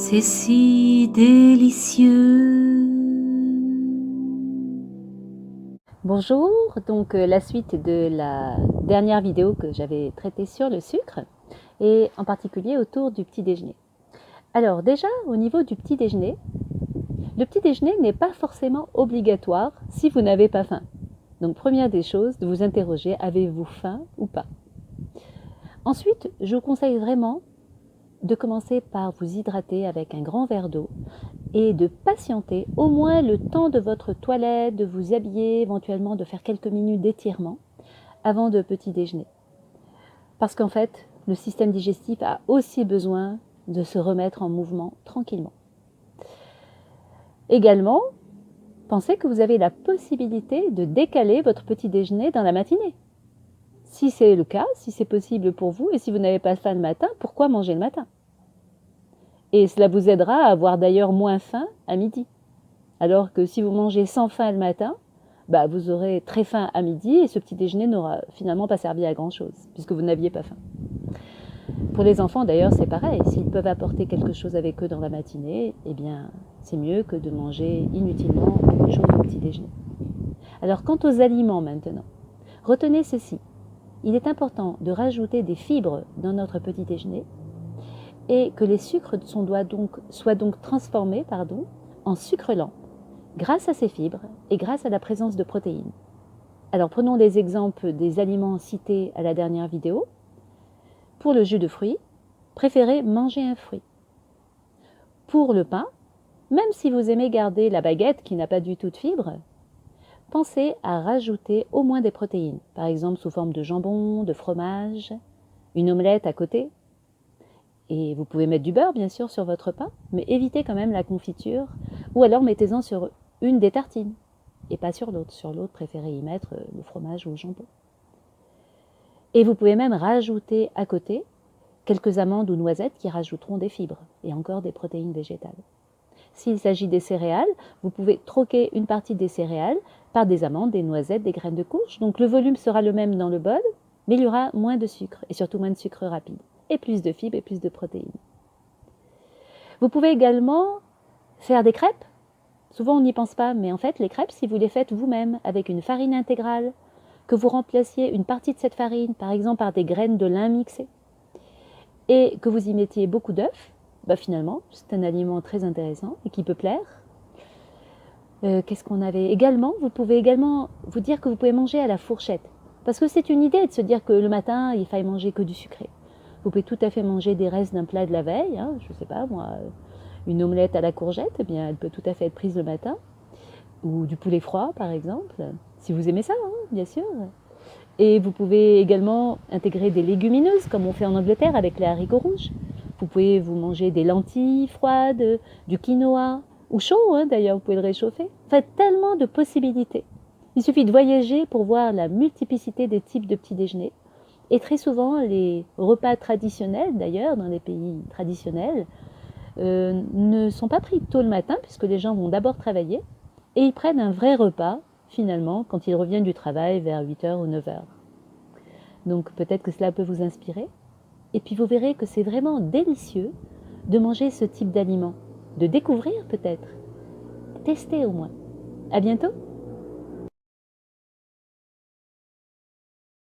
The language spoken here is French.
c'est si délicieux. Bonjour, donc la suite de la dernière vidéo que j'avais traitée sur le sucre et en particulier autour du petit déjeuner. Alors déjà au niveau du petit déjeuner, le petit déjeuner n'est pas forcément obligatoire si vous n'avez pas faim. Donc première des choses, de vous interroger, avez-vous faim ou pas? Ensuite, je vous conseille vraiment de commencer par vous hydrater avec un grand verre d'eau et de patienter au moins le temps de votre toilette, de vous habiller, éventuellement de faire quelques minutes d'étirement avant de petit déjeuner. Parce qu'en fait, le système digestif a aussi besoin de se remettre en mouvement tranquillement. Également, pensez que vous avez la possibilité de décaler votre petit déjeuner dans la matinée. Si c'est le cas, si c'est possible pour vous et si vous n'avez pas faim le matin, pourquoi manger le matin? Et cela vous aidera à avoir d'ailleurs moins faim à midi. Alors que si vous mangez sans faim le matin, vous aurez très faim à midi et ce petit déjeuner n'aura finalement pas servi à grand chose puisque vous n'aviez pas faim. Pour les enfants d'ailleurs c'est pareil, s'ils peuvent apporter quelque chose avec eux dans la matinée, eh bien c'est mieux que de manger inutilement beaucoup de choses au petit déjeuner. Alors quant aux aliments maintenant, retenez ceci, il est important de rajouter des fibres dans notre petit déjeuner et que les sucres soient donc transformés en sucre lent grâce à ces fibres et grâce à la présence de protéines. Alors prenons les exemples des aliments cités à la dernière vidéo. Pour le jus de fruits, préférez manger un fruit. Pour le pain, même si vous aimez garder la baguette qui n'a pas du tout de fibres, pensez à rajouter au moins des protéines, par exemple sous forme de jambon, de fromage, une omelette à côté. Et vous pouvez mettre du beurre bien sûr sur votre pain, mais évitez quand même la confiture, ou alors mettez-en sur une des tartines, et pas sur l'autre. Sur l'autre, préférez y mettre le fromage ou le jambon. Et vous pouvez même rajouter à côté quelques amandes ou noisettes qui rajouteront des fibres et encore des protéines végétales. S'il s'agit des céréales, vous pouvez troquer une partie des céréales par des amandes, des noisettes, des graines de courge. Donc le volume sera le même dans le bol, mais il y aura moins de sucre et surtout moins de sucre rapide. Et plus de fibres et plus de protéines. Vous pouvez également faire des crêpes. Souvent on n'y pense pas, mais en fait les crêpes, si vous les faites vous-même avec une farine intégrale, que vous remplaciez une partie de cette farine, par exemple par des graines de lin mixées, et que vous y mettiez beaucoup d'œufs, finalement c'est un aliment très intéressant et qui peut plaire. Qu'est-ce qu'on avait également? Vous pouvez également vous dire que vous pouvez manger à la fourchette. Parce que c'est une idée de se dire que le matin, il faille manger que du sucré. Vous pouvez tout à fait manger des restes d'un plat de la veille, je ne sais pas moi, une omelette à la courgette, eh bien elle peut tout à fait être prise le matin, ou du poulet froid par exemple, si vous aimez ça, bien sûr. Et vous pouvez également intégrer des légumineuses, comme on fait en Angleterre avec les haricots rouges. Vous pouvez vous manger des lentilles froides, du quinoa, ou chaud d'ailleurs, vous pouvez le réchauffer. Enfin, tellement de possibilités. Il suffit de voyager pour voir la multiplicité des types de petits déjeuners. Et très souvent, les repas traditionnels, d'ailleurs, dans les pays traditionnels, ne sont pas pris tôt le matin, puisque les gens vont d'abord travailler, et ils prennent un vrai repas, finalement, quand ils reviennent du travail vers 8h ou 9h. Donc peut-être que cela peut vous inspirer. Et puis vous verrez que c'est vraiment délicieux de manger ce type d'aliments, de découvrir peut-être, tester au moins. À bientôt!